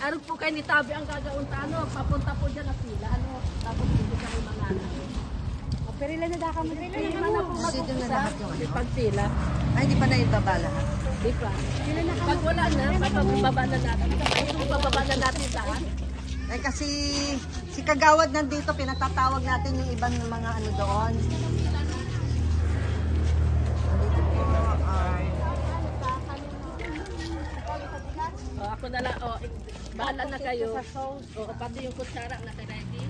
Ano po kayo ni Tabi ang gagaunta, ano, papunta po dyan na pila, ano, tapos hindi kayo manana. Pero ilan na daka mo? Kasi doon na lahat yung ano? Pagpila. Ay, hindi pa na ibaba lahat. Di pa. Pag wala na, papababa na natin. Papababa na natin lahat. Ay, kasi si Kagawad nandito, pinatatawag natin yung ibang mga ano doon. Ako na lang, bahala na kayo. Pati yung kutsara na ready.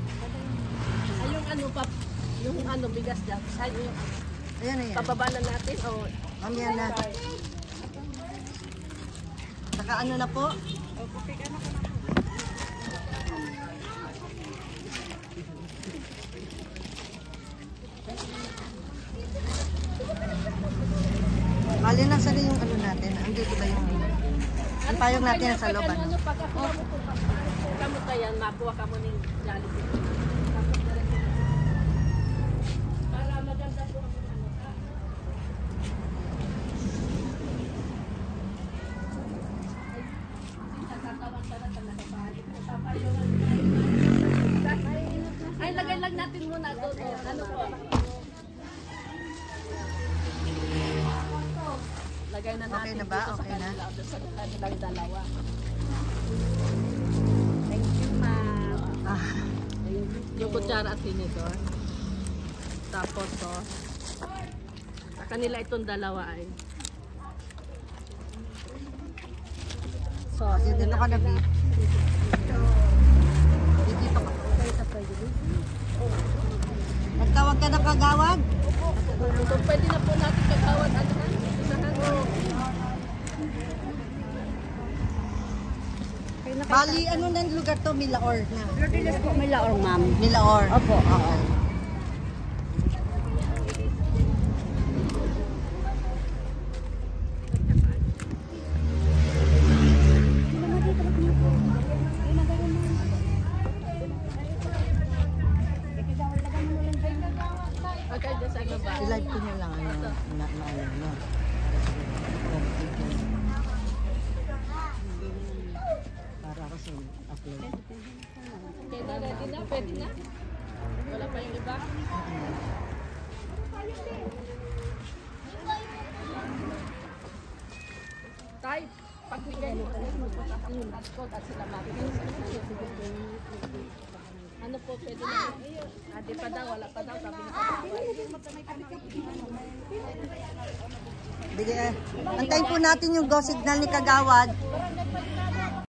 Ay, yung ano pa, yung ano, bigas dyan. Ay, yung ano. Ayan na yan. Pababa na natin. Mamaya na. Saka ano na po? Bali na saan yung ano natin? Andito ba yung payong natin sa loob? Ano? Kamu tayan, makuha ka mo ng Jollibee. Para maganda po ang ano ka. Ay, lagay lang natin muna doon. Ano po? Lagay na natin. Okay na ba? Okay na. Sa kanilang dalawa. Thank you, ma'am. Yung kutsara at tinidor. Tapos, sa kanila itong dalawa ay. So, dito ka na, B. Dito ka. Nagtawag ka na Kagawad? So, pwede na po natin Kagawad. Bali, ano na lugar to? Milaor na. Lourdes po, Milaor, ma'am. Milaor. Opo. Oo. I-live ko nyo lang ano, na para kasi upload. Ready na? Pwede na? Wala pa yung iba? Tay, pagbigay mo at sila ano po pwede na? Adi pa daw, wala pa daw, sabi na Antayin po natin yung go signal ni Kagawad.